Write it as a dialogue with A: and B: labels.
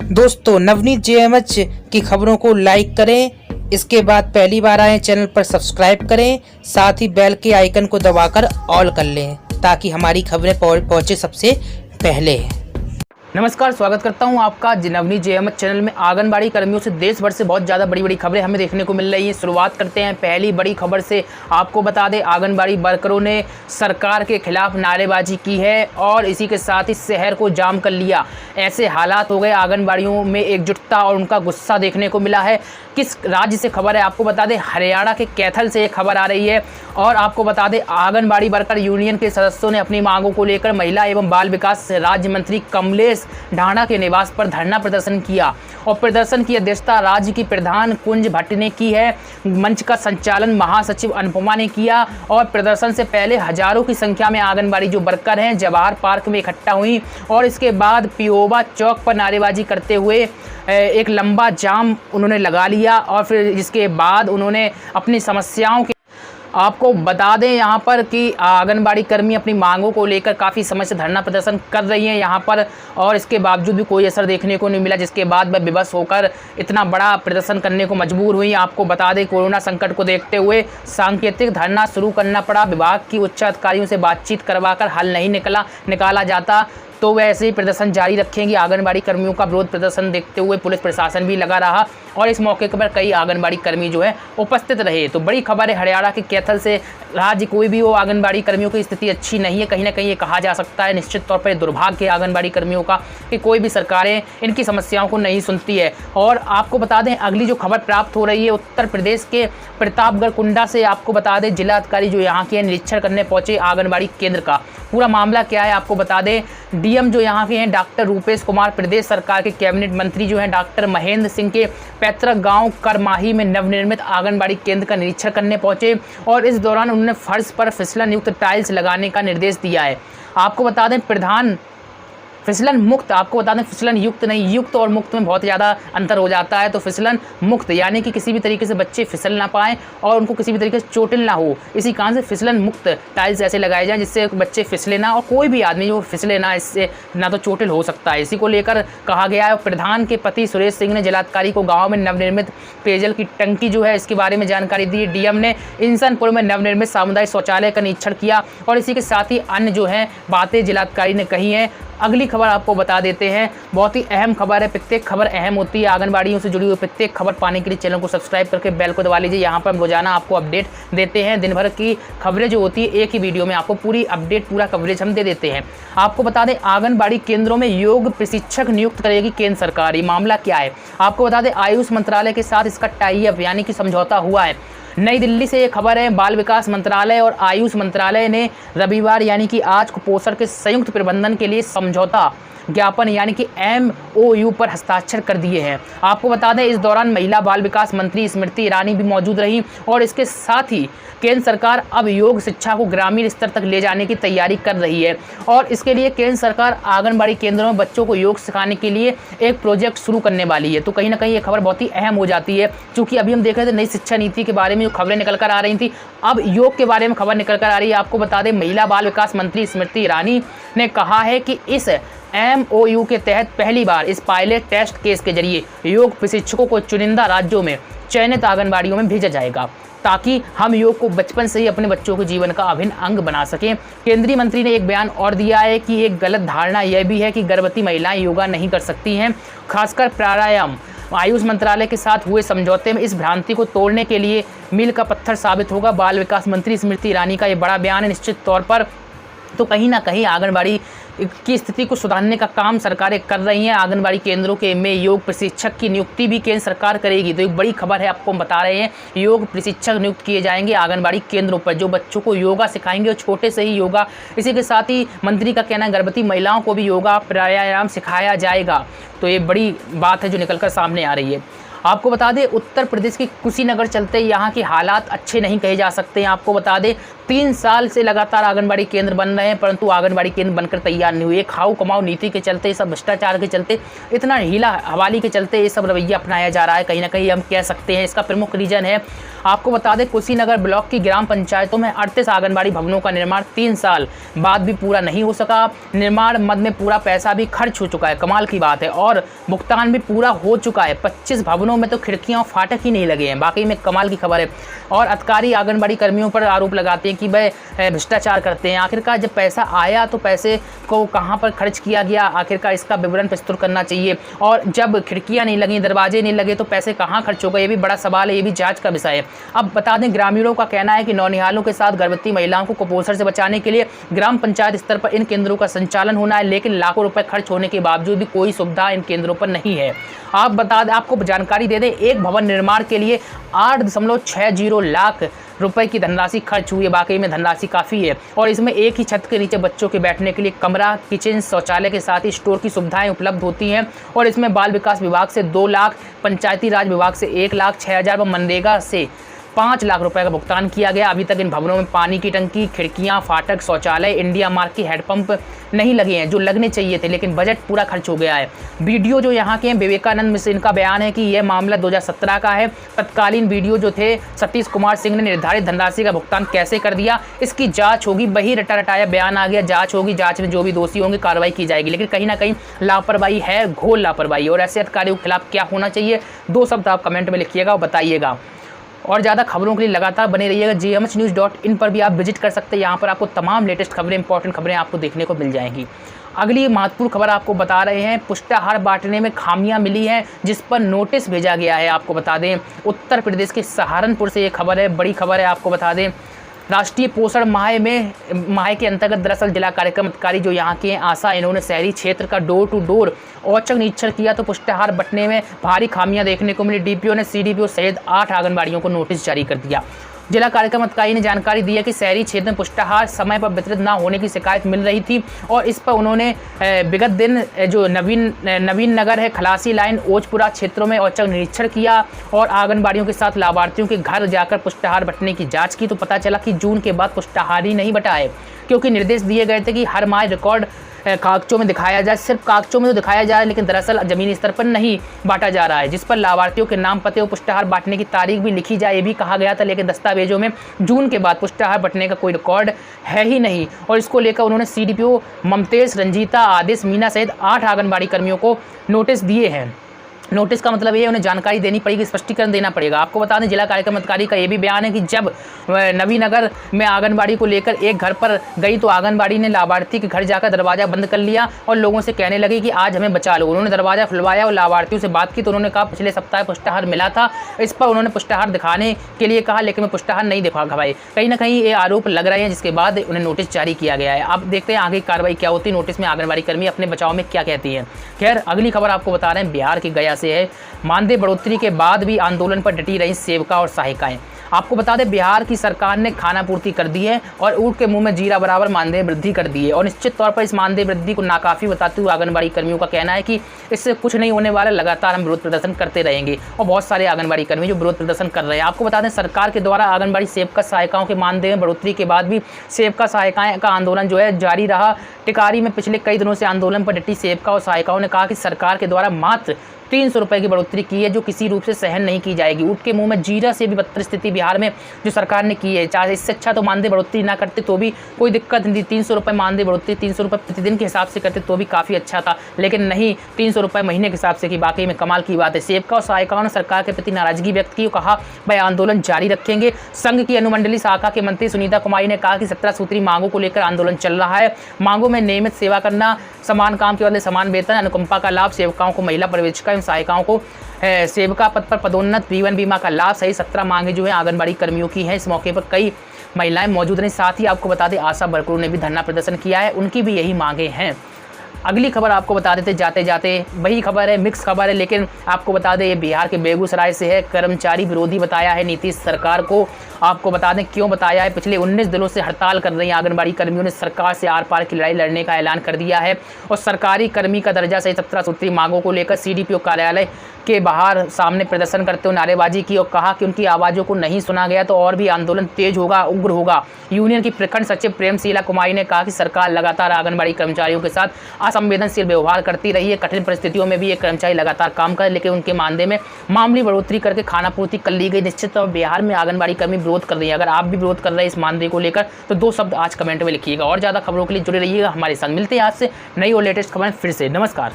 A: दोस्तों नवनीत जेएमएच की खबरों को लाइक करें, इसके बाद पहली बार आए चैनल पर सब्सक्राइब करें, साथ ही बेल के आइकन को दबाकर ऑल कर लें ताकि हमारी खबरें पहुंचे सबसे पहले।
B: नमस्कार, स्वागत करता हूं आपका नवनीत जेएमएच चैनल में। आंगनबाड़ी कर्मियों से देश भर से बहुत ज़्यादा बड़ी खबरें हमें देखने को मिल रही हैं। शुरुआत करते हैं पहली बड़ी खबर से। आपको बता दें, आंगनबाड़ी वर्करों ने सरकार के खिलाफ नारेबाजी की है और इसी के साथ ही शहर को जाम कर लिया। ऐसे हालात हो गए, आंगनबाड़ियों में एकजुटता और उनका गुस्सा देखने को मिला है। किस राज्य से खबर है आपको बता दें, हरियाणा के कैथल से एक खबर आ रही है। और आपको बता दें, आंगनबाड़ी वर्कर यूनियन के सदस्यों ने अपनी मांगों को लेकर महिला एवं बाल विकास राज्य मंत्री कमलेश ढाणा के निवास पर धरना प्रदर्शन किया और प्रदर्शन की अध्यक्षता राज्य की प्रधान कुंज भट्ट ने की है। मंच का संचालन महासचिव अनुपमा ने किया और प्रदर्शन से पहले हजारों की संख्या में आंगनबाड़ी जो वर्कर हैं जवाहर पार्क में इकट्ठा हुई और इसके बाद पियोबा चौक पर नारेबाजी करते हुए एक लंबा जाम उन्होंने लगा लिया और फिर इसके बाद उन्होंने अपनी समस्याओं के आपको बता दें यहाँ पर कि आंगनबाड़ी कर्मी अपनी मांगों को लेकर काफ़ी समय से धरना प्रदर्शन कर रही हैं यहाँ पर, और इसके बावजूद भी कोई असर देखने को नहीं मिला, जिसके बाद वह विवश होकर इतना बड़ा प्रदर्शन करने को मजबूर हुई। आपको बता दें, कोरोना संकट को देखते हुए सांकेतिक धरना शुरू करना पड़ा। विभाग की उच्च अधिकारियों से बातचीत करवाकर हल नहीं निकाला जाता तो वह ऐसे ही प्रदर्शन जारी रखेंगे। आंगनबाड़ी कर्मियों का विरोध प्रदर्शन देखते हुए पुलिस प्रशासन भी लगा रहा और इस मौके पर कई आंगनबाड़ी कर्मी जो है उपस्थित रहे। तो बड़ी खबर है हरियाणा के कैथल से। राज्य कोई भी हो, आंगनबाड़ी कर्मियों की स्थिति अच्छी नहीं है। कहीं ना कहीं ये कहा जा सकता है निश्चित तौर पर दुर्भाग्य है आंगनबाड़ी कर्मियों का कि कोई भी सरकारें इनकी समस्याओं को नहीं सुनती है। और आपको बता दें, अगली जो खबर प्राप्त हो रही है उत्तर प्रदेश के प्रतापगढ़ कुंडा से। आपको बता दें, जिला अधिकारी जो यहाँ के निरीक्षण करने पहुंचे आंगनबाड़ी केंद्र का। पूरा मामला क्या है आपको बता दें, डीएम जो यहाँ के हैं डॉक्टर रूपेश कुमार, प्रदेश सरकार के कैबिनेट मंत्री जो हैं डॉक्टर महेंद्र सिंह के पैतृक गांव करमाही में नवनिर्मित आंगनबाड़ी केंद्र का निरीक्षण करने पहुंचे और इस दौरान उन्होंने फर्श पर फिसलन युक्त टाइल्स लगाने का निर्देश दिया है। आपको बता दें, फिसलन मुक्त, आपको बता दें फिसलन युक्त नहीं, युक्त और मुक्त में बहुत ज़्यादा अंतर हो जाता है। तो फिसलन मुक्त यानी कि किसी भी तरीके से बच्चे फिसल ना पाएँ और उनको किसी भी तरीके से चोटिल ना हो, इसी कारण से फिसलन मुक्त टाइल्स ऐसे लगाए जाएँ जिससे बच्चे फिसले ना और कोई भी आदमी जो फिसले ना, इससे ना तो चोटिल हो सकता है। इसी को लेकर कहा गया है। प्रधान के पति सुरेश सिंह ने जिलाधिकारी को गाँव में नवनिर्मित पेयजल की टंकी जो है इसके बारे में जानकारी दी। डीएम ने इंसनपुर में नवनिर्मित सामुदायिक शौचालय का निरीक्षण किया और इसी के साथ ही अन्य जो है बातें जिलाधिकारी ने कही हैं। अगली खबर आपको बता देते हैं, बहुत ही अहम खबर है। प्रत्येक खबर अहम होती है। आंगनबाड़ियों से जुड़ी हुई प्रत्येक खबर पाने के लिए चैनल को सब्सक्राइब करके बेल को दबा लीजिए। यहाँ पर हम रोजाना आपको अपडेट देते हैं। दिन भर की खबरें जो होती है एक ही वीडियो में आपको पूरी अपडेट, पूरा कवरेज हम दे देते हैं। आपको बता दें, आंगनबाड़ी केंद्रों में योग प्रशिक्षक नियुक्त करेगी केंद्र सरकार। ये मामला क्या है आपको बता दें, आयुष मंत्रालय के साथ इसका टाई अप यानी कि समझौता हुआ है। नई दिल्ली से ये खबर है। बाल विकास मंत्रालय और आयुष मंत्रालय ने रविवार यानी कि आज कुपोषण के संयुक्त प्रबंधन के लिए समझौता ज्ञापन यानी कि MOU पर हस्ताक्षर कर दिए हैं। आपको बता दें, इस दौरान महिला बाल विकास मंत्री स्मृति ईरानी भी मौजूद रहीं और इसके साथ ही केंद्र सरकार अब योग शिक्षा को ग्रामीण स्तर तक ले जाने की तैयारी कर रही है और इसके लिए केंद्र सरकार आंगनबाड़ी केंद्रों में बच्चों को योग सिखाने के लिए एक प्रोजेक्ट शुरू करने वाली है। तो कहीं ना कहीं ये खबर बहुत ही अहम हो जाती है, क्योंकि अभी हम देख रहे थे नई शिक्षा नीति के बारे में जो खबरें निकल कर आ रही थी, अब योग के बारे में खबर निकल कर आ रही है। आपको बता दें, महिला बाल विकास मंत्री स्मृति ईरानी ने कहा है कि इस MOU के तहत पहली बार इस पायलट टेस्ट केस के जरिए योग प्रशिक्षकों को चुनिंदा राज्यों में चयनित आंगनबाड़ियों में भेजा जाएगा ताकि हम योग को बचपन से ही अपने बच्चों के जीवन का अभिन्न अंग बना सकें। केंद्रीय मंत्री ने एक बयान और दिया है कि एक गलत धारणा यह भी है कि गर्भवती महिलाएं योगा नहीं कर सकती हैं, खासकर प्राणायाम। आयुष मंत्रालय के साथ हुए समझौते में इस भ्रांति को तोड़ने के लिए मील का पत्थर साबित होगा। बाल विकास मंत्री स्मृति ईरानी का ये बड़ा बयान है निश्चित तौर पर। तो कहीं ना कहीं आंगनबाड़ी की स्थिति को सुधारने का काम सरकारें कर रही हैं। आंगनबाड़ी केंद्रों के में योग प्रशिक्षक की नियुक्ति भी केंद्र सरकार करेगी। तो एक बड़ी खबर है, आपको हम बता रहे हैं, योग प्रशिक्षक नियुक्त किए जाएंगे आंगनबाड़ी केंद्रों पर जो बच्चों को योगा सिखाएंगे और छोटे से ही योगा। इसी के साथ ही मंत्री का कहना है गर्भवती महिलाओं को भी योगा प्राणायाम सिखाया जाएगा। तो ये बड़ी बात है जो निकलकर सामने आ रही है। आपको बता दें उत्तर प्रदेश के कुशीनगर चलते यहाँ के हालात अच्छे नहीं कहे जा सकते हैं। आपको बता दें 3 साल से लगातार आंगनबाड़ी केंद्र बन रहे हैं, परंतु आंगनबाड़ी केंद्र बनकर तैयार नहीं हुए। खाओ कमाओ नीति के चलते, सब भ्रष्टाचार के चलते, इतना हीला हवाली के चलते ये सब रवैया अपनाया जा रहा है। कहीं ना कहीं हम कह सकते हैं इसका प्रमुख रीजन है। आपको बता दें कुशीनगर ब्लॉक की ग्राम पंचायतों में 38 आंगनबाड़ी भवनों का निर्माण 3 साल बाद भी पूरा नहीं हो सका। निर्माण मद में पूरा पैसा भी खर्च हो चुका है, कमाल की बात है, और भुगतान भी पूरा हो चुका है। 25 भवनों में तो खिड़कियां और फाटक ही नहीं लगे हैं, वाकई में कमाल की खबर है। और अधिकारी आंगनबाड़ी कर्मियों पर आरोप लगाते हैं कि वह भ्रष्टाचार करते हैं। आखिरकार जब पैसा आया तो पैसे को कहां पर खर्च किया गया, आखिरकार इसका विवरण प्रस्तुत करना चाहिए। और जब खिड़कियां नहीं लगी, दरवाजे नहीं लगे, तो पैसे कहां खर्च हो गए, ये भी बड़ा सवाल है, ये भी जांच का विषय है। अब बता दें ग्रामीणों का कहना है कि नौनिहालों के साथ गर्भवती महिलाओं को कुपोषण से बचाने के लिए ग्राम पंचायत स्तर पर इन केंद्रों का संचालन होना है, लेकिन लाखों रुपए खर्च होने के बावजूद भी कोई सुविधा इन केंद्रों पर नहीं है। आप बता दें, आपको जानकारी दे दें, एक भवन निर्माण के लिए 8.60 लाख रुपए की धनराशि खर्च हुई है। वाकई में धनराशि काफ़ी है, और इसमें एक ही छत के नीचे बच्चों के बैठने के लिए कमरा, किचन, शौचालय के साथ ही स्टोर की सुविधाएं उपलब्ध होती हैं। और इसमें बाल विकास विभाग से 2 लाख, पंचायती राज विभाग से 1,06,000 व मनरेगा से 5 लाख रुपए का भुगतान किया गया। अभी तक इन भवनों में पानी की टंकी, खिड़कियां, फाटक, शौचालय, इंडिया मार्क के हैंडपंप नहीं लगे हैं जो लगने चाहिए थे, लेकिन बजट पूरा खर्च हो गया है। वीडियो जो यहाँ के हैं विवेकानंद मिश्र, इनका बयान है कि यह मामला 2017 का है। तत्कालीन वीडियो जो थे सतीश कुमार सिंह ने निर्धारित धनराशि का भुगतान कैसे कर दिया, इसकी जाँच होगी। वही रटाया बयान आ गया, जाँच होगी, जाँच में जो भी दोषी होंगे कार्रवाई की जाएगी। लेकिन कहीं ना कहीं लापरवाही है, घोर लापरवाही, और ऐसे अधिकारियों के खिलाफ क्या होना चाहिए, 2 शब्द आप कमेंट में लिखिएगा और बताइएगा। और ज़्यादा खबरों के लिए लगातार बने रहिएगा। gmhnews.in पर भी आप विजिट कर सकते हैं। यहाँ पर आपको तमाम लेटेस्ट खबरें, इंपॉर्टेंट खबरें आपको देखने को मिल जाएंगी। अगली महत्वपूर्ण खबर आपको बता रहे हैं, पुष्टाहार बांटने में खामियां मिली हैं, जिस पर नोटिस भेजा गया है। आपको बता दें उत्तर प्रदेश के सहारनपुर से ये खबर है, बड़ी खबर है। आपको बता दें राष्ट्रीय पोषण माह के अंतर्गत दरअसल जिला कार्यक्रम अधिकारी जो यहाँ के आशा, इन्होंने शहरी क्षेत्र का डोर टू डोर औचक निरीक्षण किया तो पुष्टाहार बंटने में भारी खामियां देखने को मिली। डीपीओ ने सीडीपीओ सहित 8 आंगनबाड़ियों को नोटिस जारी कर दिया। जिला कार्यक्रम अधिकारी ने जानकारी दी है कि शहरी क्षेत्र में पुष्टाहार समय पर वितरित न होने की शिकायत मिल रही थी, और इस पर उन्होंने विगत दिन जो नवीन नगर है, खलासी लाइन, ओजपुरा क्षेत्रों में औचक निरीक्षण किया और आंगनबाड़ियों के साथ लाभार्थियों के घर जाकर पुष्टाहार बंटने की जांच की। तो पता चला कि जून के बाद पुष्टाहार ही नहीं बंटा है, क्योंकि निर्देश दिए गए थे कि हर माह रिकॉर्ड कागजों में दिखाया जाए। सिर्फ कागजों में तो दिखाया जा रहा है, लेकिन दरअसल जमीनी स्तर पर नहीं बांटा जा रहा है, जिस पर लाभार्थियों के नाम, पते और पुष्टाहार बांटने की तारीख भी लिखी जाए, ये भी कहा गया था। लेकिन दस्तावेजों में जून के बाद पुष्टाहार बंटने का कोई रिकॉर्ड है ही नहीं, और इसको लेकर उन्होंने सीडीपीओ ममतेज, रंजीता, आदेश, मीना सहित 8 आंगनबाड़ी कर्मियों को नोटिस दिए हैं। नोटिस का मतलब ये उन्हें जानकारी देनी पड़ेगी, स्पष्टीकरण देना पड़ेगा। आपको बता दें जिला कार्यक्रम अधिकारी का ये भी बयान है कि जब नवीनगर में आंगनबाड़ी को लेकर एक घर पर गई तो आंगनबाड़ी ने लाभार्थी के घर जाकर दरवाज़ा बंद कर लिया और लोगों से कहने लगी कि आज हमें बचा लो। उन्होंने दरवाज़ा खुलवाया और लाभार्थियों से बात की तो उन्होंने कहा पिछले सप्ताह पुष्टाहार मिला था। इस पर उन्होंने पुष्टाहार दिखाने के लिए कहा, लेकिन मैं पुष्टाहार नहीं दिखा भाई। कहीं ना कहीं ये आरोप लग रहे हैं, जिसके बाद उन्हें नोटिस जारी किया गया है। अब देखते हैं आगे कार्रवाई क्या होती है। नोटिस में आंगनबाड़ी कर्मी अपने बचाव में क्या कहती हैं। खैर अगली खबर आपको बता रहे हैं बिहार की गया से है। मानदेय बढ़ोतरी के बाद भी आंदोलन पर डटी रही सेविका और सहायिकाएं। आपको बता दें बिहार की सरकार ने खाना पूर्ति कर दी है और ऊँट के मुंह में जीरा बराबर मानदेय वृद्धि कर दी है, और निश्चित तौर पर इस मानदेय वृद्धि को नाकाफी बताते हुए आंगनबाड़ी कर्मियों का कहना है कि इससे कुछ नहीं होने वाला, लगातार हम विरोध प्रदर्शन करते रहेंगे। और बहुत सारे आंगनबाड़ी कर्मी जो विरोध प्रदर्शन कर रहे हैं। आपको बता दें सरकार के द्वारा आंगनबाड़ी सेविका सहायिकाओं के मानदेय में बढ़ोतरी के बाद भी सेविका सहायिकाएं का आंदोलन जो है जारी रहा। टिकारी में पिछले कई दिनों से आंदोलन पर डटी सेविका और सहायिकाओं ने कहा कि सरकार के द्वारा मात्र 300 रुपये की बढ़ोतरी की है, जो किसी रूप से सहन नहीं की जाएगी। ऊँट के मुंह में जीरा से भी बदतर स्थिति बिहार में जो सरकार ने की है। चाहे इससे अच्छा तो मानदेय बढ़ोतरी ना करते तो भी कोई दिक्कत नहीं थी। 300 रुपये मानदेय बढ़ोतरी 300 रुपये प्रतिदिन के हिसाब से करते तो भी काफ़ी अच्छा था, लेकिन नहीं 300 रुपये महीने के हिसाब से, कि वाकई में कमाल की बात है। सेवका और सहायिकाओं ने सरकार के प्रति नाराजगी व्यक्त की और कहा भाई आंदोलन जारी रखेंगे। संघ की अनुमंडली शाखा के मंत्री सुनीता कुमारी ने कहा कि 17 सूत्री मांगों को लेकर आंदोलन चल रहा है। मांगों में नियमित सेवा करना, समान काम के बदले समान वेतन, अनुकंपा का लाभ, सेवकाओं को महिला पर्यवेक्षिका एवं सहायिकाओं को सेविका पद पर पदोन्नत, जीवन बीमा का लाभ सही 17 मांगे जो है आंगनबाड़ी कर्मियों की हैं। इस मौके पर कई महिलाएं मौजूद रहीं। साथ ही आपको बता दें आशा वर्करों ने भी धरना प्रदर्शन किया है, उनकी भी यही मांगे हैं। अगली खबर आपको बता देते जाते जाते, वही खबर है, मिक्स खबर है, लेकिन आपको बता दें ये बिहार के बेगूसराय से है। कर्मचारी विरोधी बताया है नीतीश सरकार को। आपको बता दें क्यों बताया है। पिछले 19 दिनों से हड़ताल कर रही आंगनबाड़ी कर्मियों ने सरकार से आर पार की लड़ाई लड़ने का ऐलान कर दिया है और सरकारी कर्मी का दर्जा सहित 17 सूत्री मांगों को लेकर सीडीपीओ कार्यालय के बाहर सामने प्रदर्शन करते हुए नारेबाजी की और कहा कि उनकी आवाज़ों को नहीं सुना गया तो और भी आंदोलन तेज होगा, उग्र होगा। यूनियन की प्रखंड सचिव प्रेमशीला कुमारी ने कहा कि सरकार लगातार आंगनबाड़ी कर्मचारियों के साथ असंवेदनशील व्यवहार करती रही है। कठिन परिस्थितियों में भी ये कर्मचारी लगातार काम कर, लेकिन उनके मानदेय में मामूली बढ़ोतरी करके खाना पूर्ति कर ली गई। निश्चित तौर बिहार में आंगनबाड़ी कर्मी विरोध कर रही है। अगर आप भी विरोध कर रहे हैं इस मानदेय को लेकर तो 2 शब्द आज कमेंट में लिखिएगा। और ज़्यादा खबरों के लिए जुड़े रहिएगा हमारे साथ। मिलते हैं आपसे नई और लेटेस्ट खबरें फिर से। नमस्कार।